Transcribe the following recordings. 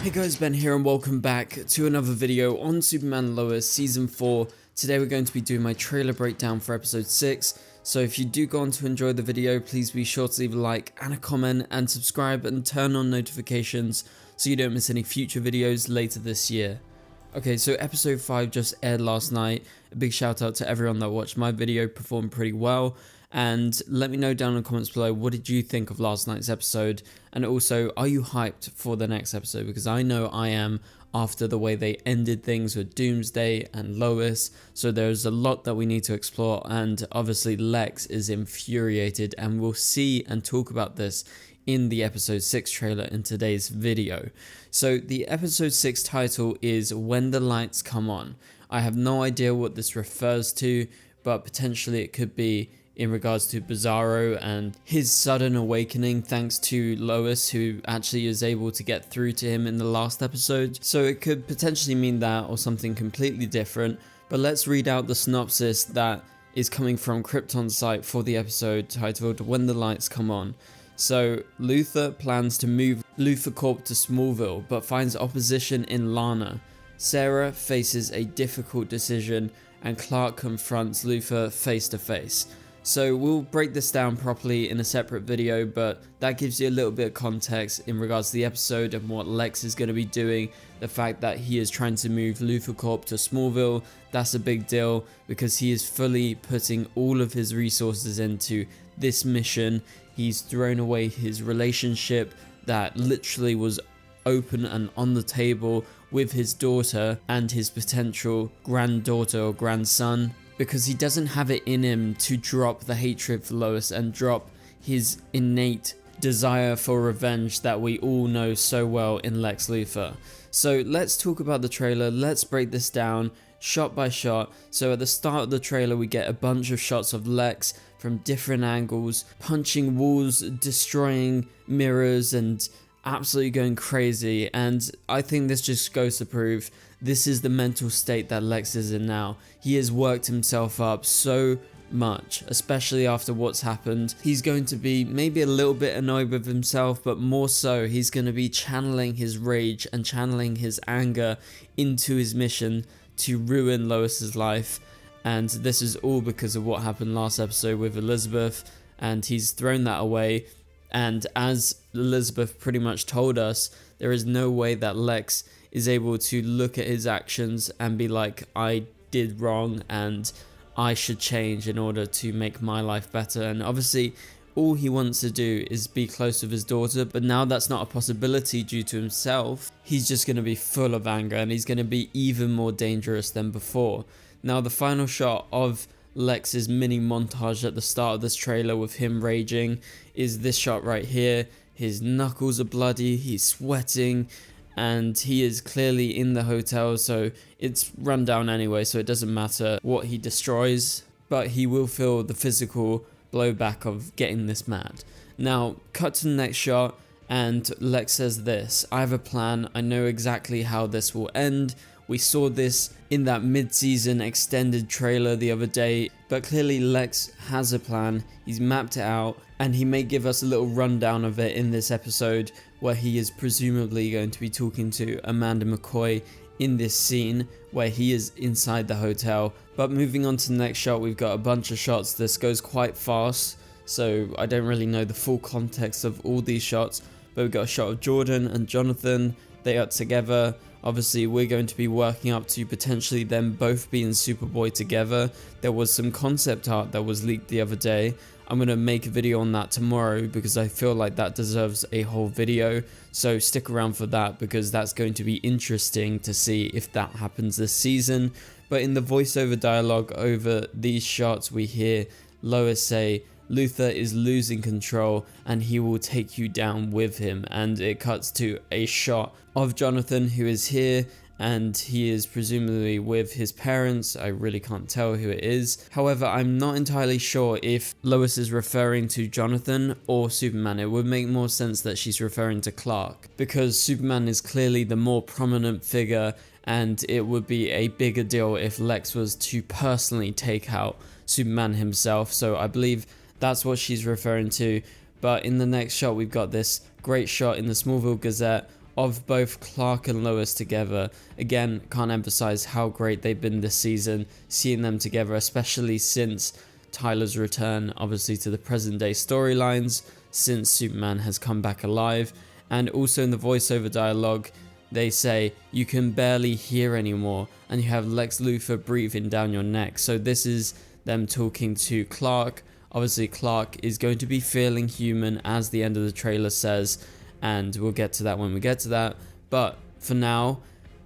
Hey guys, Ben here and welcome back to another video on Superman Lois Season 4. Today we're going to be doing my trailer breakdown for episode 6. So if you do go on to enjoy the video, please be sure to leave a like and a comment and subscribe and turn on notifications so you don't miss any future videos later this year. Okay, so episode 5 just aired last night. A big shout out to everyone that watched my video, performed pretty well. And let me know down in the comments below, what did you think of last night's episode? And also, are you hyped for the next episode? Because I know I am, after the way they ended things with Doomsday and Lois. So there's a lot that we need to explore, and obviously Lex is infuriated, and we'll see and talk about this in the episode 6 trailer in today's video. So the episode 6 title is When the Lights Come On. I have no idea what this refers to, but potentially it could be in regards to Bizarro and his sudden awakening thanks to Lois, who actually is able to get through to him in the last episode. So it could potentially mean that or something completely different. But let's read out the synopsis that is coming from Krypton's site for the episode titled When the Lights Come On. So Luthor plans to move Luthor Corp to Smallville but finds opposition in Lana. Sarah faces a difficult decision and Clark confronts Luthor face to face. So we'll break this down properly in a separate video, but that gives you a little bit of context in regards to the episode and what Lex is going to be doing. The fact that he is trying to move Luthor Corp to Smallville, that's a big deal because he is fully putting all of his resources into this mission. He's thrown away his relationship that literally was open and on the table with his daughter and his potential granddaughter or grandson, because he doesn't have it in him to drop the hatred for Lois and drop his innate desire for revenge that we all know so well in Lex Luthor. So let's talk about the trailer. Let's break this down shot by shot. So at the start of the trailer we get a bunch of shots of Lex from different angles, punching walls, destroying mirrors and absolutely going crazy. And I think this just goes to prove this is the mental state that Lex is in now. He has worked himself up so much, especially after what's happened. He's going to be maybe a little bit annoyed with himself, but more so he's going to be channeling his rage and channeling his anger into his mission to ruin Lois's life. And this is all because of what happened last episode with Elizabeth, and he's thrown that away. And as Elizabeth pretty much told us, there is no way that Lex is able to look at his actions and be like, I did wrong and I should change in order to make my life better. And obviously all he wants to do is be close with his daughter, but now that's not a possibility due to himself. He's just going to be full of anger and he's going to be even more dangerous than before. Now the final shot of Lex's mini montage at the start of this trailer with him raging is this shot right here. His knuckles are bloody, he's sweating, and he is clearly in the hotel, so it's run down anyway, so it doesn't matter what he destroys, but he will feel the physical blowback of getting this mad. Now cut to the next shot and Lex says this: I have a plan, I know exactly how this will end. We saw this in that mid-season extended trailer the other day, but clearly Lex has a plan, he's mapped it out, and he may give us a little rundown of it in this episode where he is presumably going to be talking to Amanda McCoy in this scene where he is inside the hotel. But moving on to the next shot, we've got a bunch of shots. This goes quite fast, so I don't really know the full context of all these shots, but we've got a shot of Jordan and Jonathan. They are together. Obviously we're going to be working up to potentially them both being Superboy together. There was some concept art that was leaked the other day. I'm going to make a video on that tomorrow because I feel like that deserves a whole video. So stick around for that because that's going to be interesting to see if that happens this season. But in the voiceover dialogue over these shots we hear Lois say, Luthor is losing control and he will take you down with him, and it cuts to a shot of Jonathan, who is here and he is presumably with his parents. I really can't tell who it is. However, I'm not entirely sure if Lois is referring to Jonathan or Superman. It would make more sense that she's referring to Clark because Superman is clearly the more prominent figure, and it would be a bigger deal if Lex was to personally take out Superman himself. So I believe that's what she's referring to. But in the next shot we've got this great shot in the Smallville Gazette of both Clark and Lois together. Again, can't emphasize how great they've been this season, seeing them together, especially since Tyler's return, obviously, to the present day storylines, since Superman has come back alive. And also in the voiceover dialogue, they say, "You can barely hear anymore," and you have Lex Luthor breathing down your neck. So this is them talking to Clark. Obviously, Clark is going to be feeling human, as the end of the trailer says, and we'll get to that when we get to that. But for now,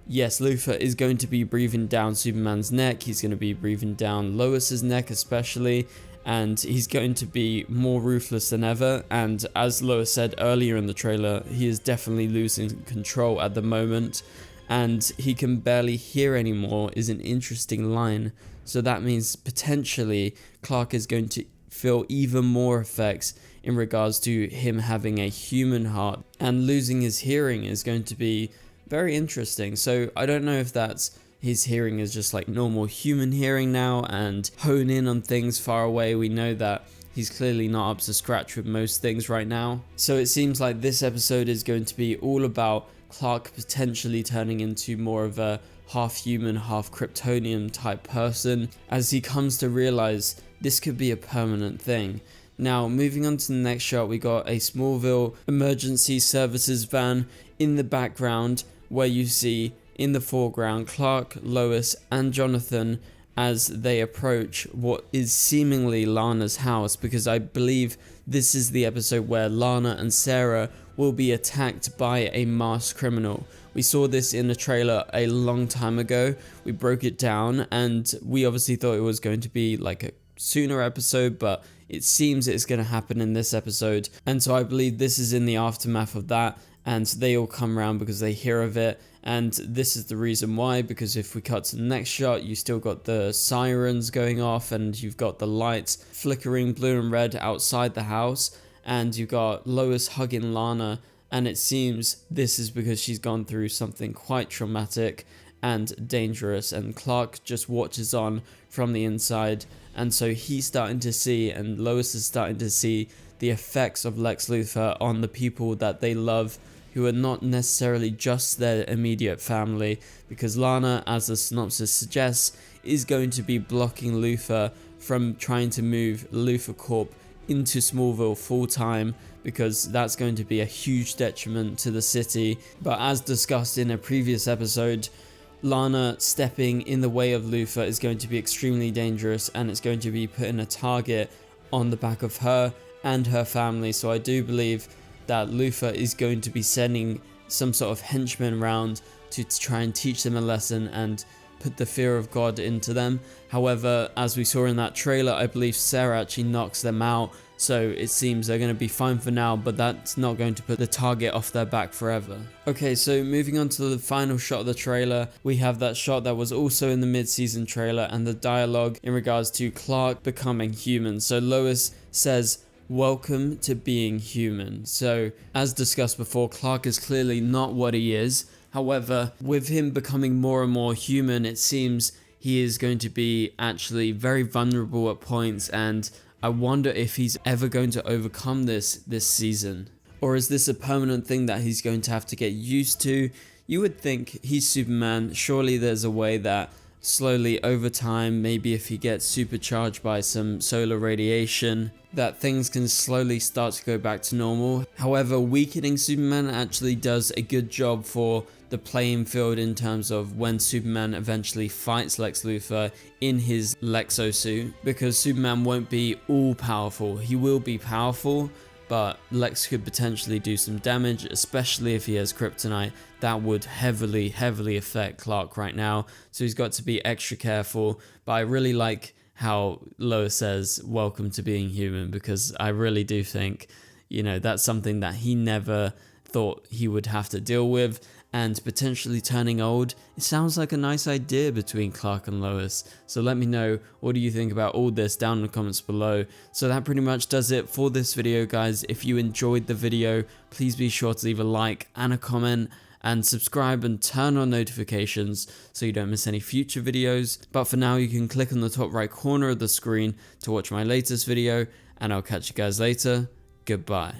yes, Luthor is going to be breathing down Superman's neck. He's going to be breathing down Lois's neck especially, and he's going to be more ruthless than ever. And as Lois said earlier in the trailer, he is definitely losing control at the moment, and he can barely hear anymore is an interesting line. So that means potentially Clark is going to feel even more effects in regards to him having a human heart, and losing his hearing is going to be very interesting. So I don't know if that's his hearing is just like normal human hearing now and hone in on things far away. We know that he's clearly not up to scratch with most things right now. So it seems like this episode is going to be all about Clark potentially turning into more of a half human, half Kryptonian type person, as he comes to realize this could be a permanent thing. Now, moving on to the next shot, we got a Smallville emergency services van in the background, where you see in the foreground Clark, Lois, and Jonathan as they approach what is seemingly Lana's house, because I believe this is the episode where Lana and Sarah will be attacked by a masked criminal. We saw this in a trailer a long time ago. We broke it down, and we obviously thought it was going to be like a sooner episode, but it seems it's going to happen in this episode. And so I believe this is in the aftermath of that, and they all come around because they hear of it. And this is the reason why, because if we cut to the next shot, you still got the sirens going off, and you've got the lights flickering blue and red outside the house, and you've got Lois hugging Lana, and it seems this is because she's gone through something quite traumatic and dangerous, and Clark just watches on from the inside. And so he's starting to see, and Lois is starting to see, the effects of Lex Luthor on the people that they love, who are not necessarily just their immediate family, because Lana, as the synopsis suggests, is going to be blocking Luthor from trying to move Luthor Corp into Smallville full time, because that's going to be a huge detriment to the city. But as discussed in a previous episode, Lana stepping in the way of Luthor is going to be extremely dangerous, and it's going to be putting a target on the back of her and her family. So I do believe that Luthor is going to be sending some sort of henchmen around to try and teach them a lesson and put the fear of God into them. However, as we saw in that trailer, I believe Sarah actually knocks them out, so it seems they're going to be fine for now, but that's not going to put the target off their back forever. Okay, so moving on to the final shot of the trailer, we have that shot that was also in the mid-season trailer, and the dialogue in regards to Clark becoming human. So Lois says, "Welcome to being human." So as discussed before, Clark is clearly not what he is. However, with him becoming more and more human, it seems he is going to be actually very vulnerable at points, and I wonder if he's ever going to overcome this season. Or is this a permanent thing that he's going to have to get used to? You would think he's Superman. Surely there's a way that slowly over time, maybe if he gets supercharged by some solar radiation, that things can slowly start to go back to normal. However, weakening Superman actually does a good job for the playing field in terms of when Superman eventually fights Lex Luthor in his Lexo suit, because Superman won't be all powerful. He will be powerful, but Lex could potentially do some damage, especially if he has kryptonite. That would heavily affect Clark right now, so he's got to be extra careful. But I really like how Lois says, "Welcome to being human," because I really do think, you know, that's something that he never thought he would have to deal with. And potentially turning old, it sounds like a nice idea between Clark and Lois. So let me know, what do you think about all this down in the comments below. So that pretty much does it for this video, guys. If you enjoyed the video, please be sure to leave a like and a comment, and subscribe and turn on notifications so you don't miss any future videos. But for now, you can click on the top right corner of the screen to watch my latest video, and I'll catch you guys later. Goodbye.